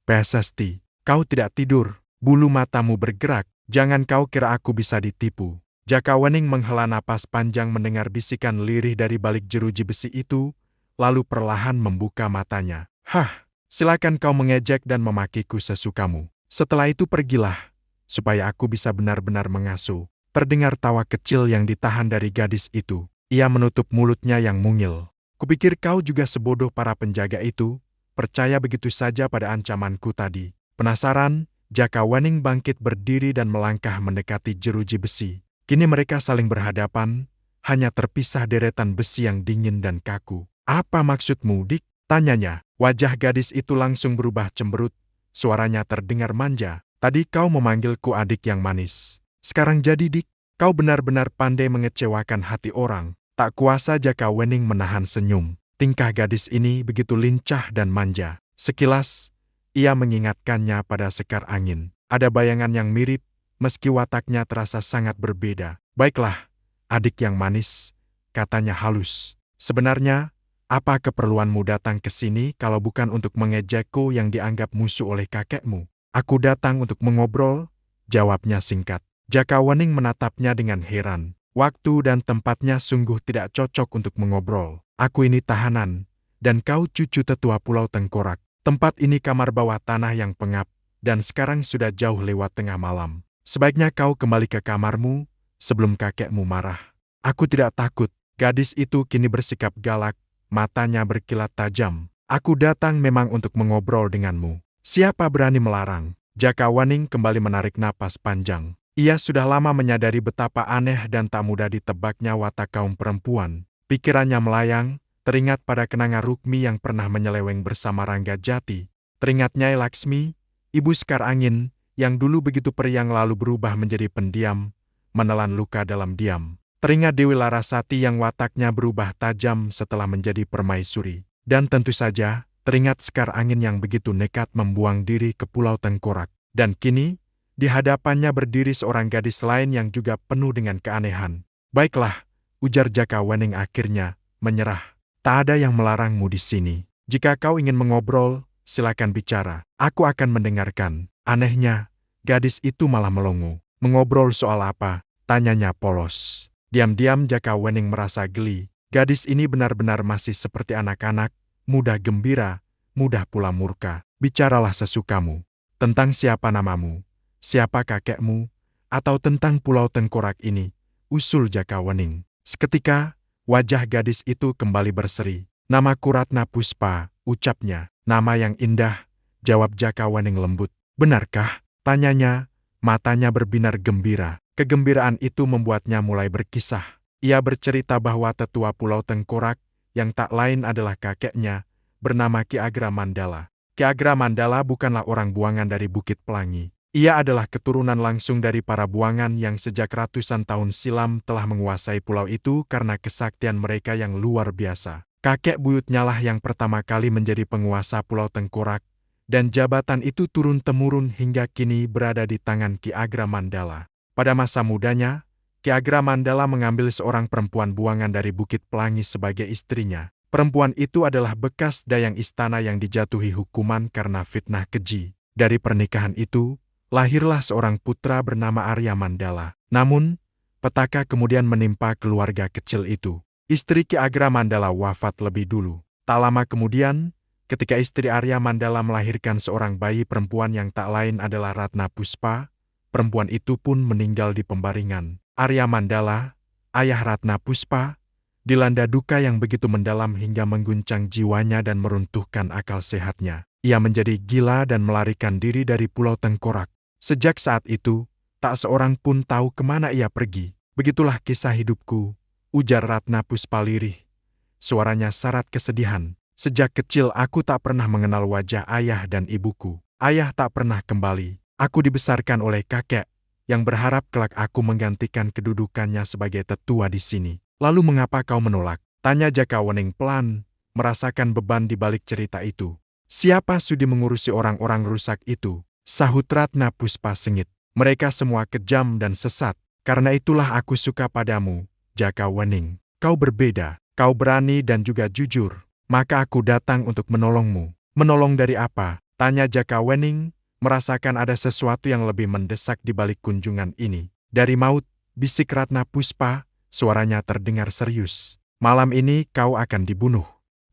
Pesesti, kau tidak tidur, bulu matamu bergerak, jangan kau kira aku bisa ditipu. Jaka Wening menghela napas panjang mendengar bisikan lirih dari balik jeruji besi itu, lalu perlahan membuka matanya. Hah, silakan kau mengejek dan memakiku sesukamu. Setelah itu pergilah, supaya aku bisa benar-benar mengasuh. Terdengar tawa kecil yang ditahan dari gadis itu. Ia menutup mulutnya yang mungil. Kupikir kau juga sebodoh para penjaga itu, percaya begitu saja pada ancamanku tadi. Penasaran, Jaka Wening bangkit berdiri dan melangkah mendekati jeruji besi. Kini mereka saling berhadapan, hanya terpisah deretan besi yang dingin dan kaku. Apa maksudmu, Dik? Tanyanya. Wajah gadis itu langsung berubah cemberut, suaranya terdengar manja. Tadi kau memanggilku adik yang manis. Sekarang jadi, Dik, kau benar-benar pandai mengecewakan hati orang. Tak kuasa Jaka Wening menahan senyum. Tingkah gadis ini begitu lincah dan manja. Sekilas, ia mengingatkannya pada sekar angin. Ada bayangan yang mirip, meski wataknya terasa sangat berbeda. Baiklah, adik yang manis, katanya halus. Sebenarnya, apa keperluanmu datang ke sini kalau bukan untuk mengejekku yang dianggap musuh oleh kakekmu? Aku datang untuk mengobrol, jawabnya singkat. Jaka Wening menatapnya dengan heran. Waktu dan tempatnya sungguh tidak cocok untuk mengobrol. Aku ini tahanan, dan kau cucu tetua Pulau Tengkorak. Tempat ini kamar bawah tanah yang pengap, dan sekarang sudah jauh lewat tengah malam. Sebaiknya kau kembali ke kamarmu, sebelum kakekmu marah. Aku tidak takut. Gadis itu kini bersikap galak, matanya berkilat tajam. Aku datang memang untuk mengobrol denganmu. Siapa berani melarang? Jaka Wening kembali menarik napas panjang. Ia sudah lama menyadari betapa aneh dan tak mudah ditebaknya watak kaum perempuan. Pikirannya melayang, teringat pada kenanga Rukmi yang pernah menyeleweng bersama Rangga Jati. Teringat Nyai Laksmi, ibu Sekar Angin, yang dulu begitu periang lalu berubah menjadi pendiam, menelan luka dalam diam. Teringat Dewi Larasati yang wataknya berubah tajam setelah menjadi permaisuri. Dan tentu saja, teringat Sekar Angin yang begitu nekat membuang diri ke Pulau Tengkorak. Dan kini, di hadapannya berdiri seorang gadis lain yang juga penuh dengan keanehan. Baiklah, ujar Jaka Wening akhirnya, menyerah. Tak ada yang melarangmu di sini. Jika kau ingin mengobrol, silakan bicara. Aku akan mendengarkan. Anehnya, gadis itu malah melongo. Mengobrol soal apa? Tanyanya polos. Diam-diam Jaka Wening merasa geli. Gadis ini benar-benar masih seperti anak-anak, mudah gembira, mudah pula murka. Bicaralah sesukamu. Tentang siapa namamu? Siapa kakekmu, atau tentang Pulau Tengkorak ini, usul Jaka Wening. Seketika, wajah gadis itu kembali berseri. Namaku Ratna Puspa, ucapnya. Nama yang indah, jawab Jaka Wening lembut. Benarkah? Tanyanya, matanya berbinar gembira. Kegembiraan itu membuatnya mulai berkisah. Ia bercerita bahwa tetua Pulau Tengkorak, yang tak lain adalah kakeknya, bernama Ki Agra Mandala. Ki Agra Mandala bukanlah orang buangan dari Bukit Pelangi. Ia adalah keturunan langsung dari para buangan yang sejak ratusan tahun silam telah menguasai pulau itu karena kesaktian mereka yang luar biasa. Kakek buyutnya lah yang pertama kali menjadi penguasa Pulau Tengkorak, dan jabatan itu turun-temurun hingga kini berada di tangan Ki Agra Mandala. Pada masa mudanya, Ki Agra Mandala mengambil seorang perempuan buangan dari Bukit Pelangi sebagai istrinya. Perempuan itu adalah bekas dayang istana yang dijatuhi hukuman karena fitnah keji. Dari pernikahan itu, lahirlah seorang putra bernama Arya Mandala. Namun, petaka kemudian menimpa keluarga kecil itu. Istri Ki Agra Mandala wafat lebih dulu. Tak lama kemudian, ketika istri Arya Mandala melahirkan seorang bayi perempuan yang tak lain adalah Ratna Puspa, perempuan itu pun meninggal di pembaringan. Arya Mandala, ayah Ratna Puspa, dilanda duka yang begitu mendalam hingga mengguncang jiwanya dan meruntuhkan akal sehatnya. Ia menjadi gila dan melarikan diri dari Pulau Tengkorak. Sejak saat itu, tak seorang pun tahu kemana ia pergi. Begitulah kisah hidupku, ujar Ratna Puspa lirih. Suaranya syarat kesedihan. Sejak kecil aku tak pernah mengenal wajah ayah dan ibuku. Ayah tak pernah kembali. Aku dibesarkan oleh kakek, yang berharap kelak aku menggantikan kedudukannya sebagai tetua di sini. Lalu mengapa kau menolak? Tanya Jaka Wening pelan, merasakan beban di balik cerita itu. Siapa sudi mengurusi orang-orang rusak itu? Sahut Ratna Puspa sengit. Mereka semua kejam dan sesat. Karena itulah aku suka padamu, Jaka Wening. Kau berbeda, kau berani dan juga jujur. Maka aku datang untuk menolongmu. Menolong dari apa? Tanya Jaka Wening, merasakan ada sesuatu yang lebih mendesak di balik kunjungan ini. Dari maut, bisik Ratna Puspa, suaranya terdengar serius. Malam ini kau akan dibunuh.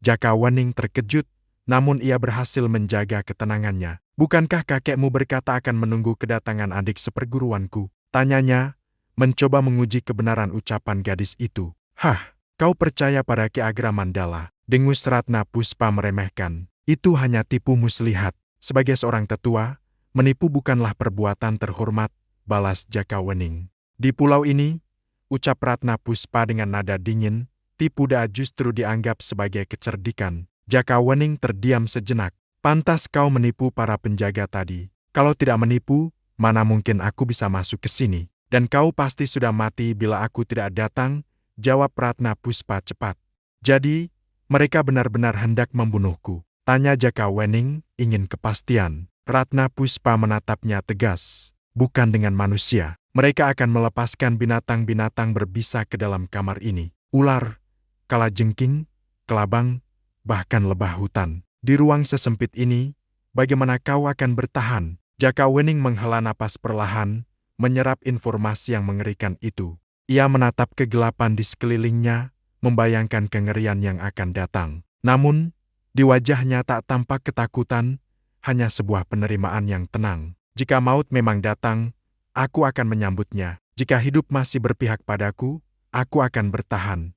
Jaka Wening terkejut, namun ia berhasil menjaga ketenangannya. Bukankah kakekmu berkata akan menunggu kedatangan adik seperguruanku? Tanyanya, mencoba menguji kebenaran ucapan gadis itu. Hah, kau percaya pada Ki Agra Mandala? Dengus Ratna Puspa meremehkan. Itu hanya tipu muslihat. Sebagai seorang tetua, menipu bukanlah perbuatan terhormat, balas Jaka Wening. Di pulau ini, ucap Ratna Puspa dengan nada dingin, tipu daya justru dianggap sebagai kecerdikan. Jaka Wening terdiam sejenak. Pantas kau menipu para penjaga tadi. Kalau tidak menipu, mana mungkin aku bisa masuk ke sini? Dan kau pasti sudah mati bila aku tidak datang, jawab Ratna Puspa cepat. Jadi, mereka benar-benar hendak membunuhku? Tanya Jaka Wening, ingin kepastian. Ratna Puspa menatapnya tegas. Bukan dengan manusia. Mereka akan melepaskan binatang-binatang berbisa ke dalam kamar ini. Ular, kalajengking, kelabang, bahkan lebah hutan. Di ruang sesempit ini, bagaimana kau akan bertahan? Jaka Wening menghela napas perlahan, menyerap informasi yang mengerikan itu. Ia menatap kegelapan di sekelilingnya, membayangkan kengerian yang akan datang. Namun, di wajahnya tak tampak ketakutan, hanya sebuah penerimaan yang tenang. Jika maut memang datang, aku akan menyambutnya. Jika hidup masih berpihak padaku, aku akan bertahan.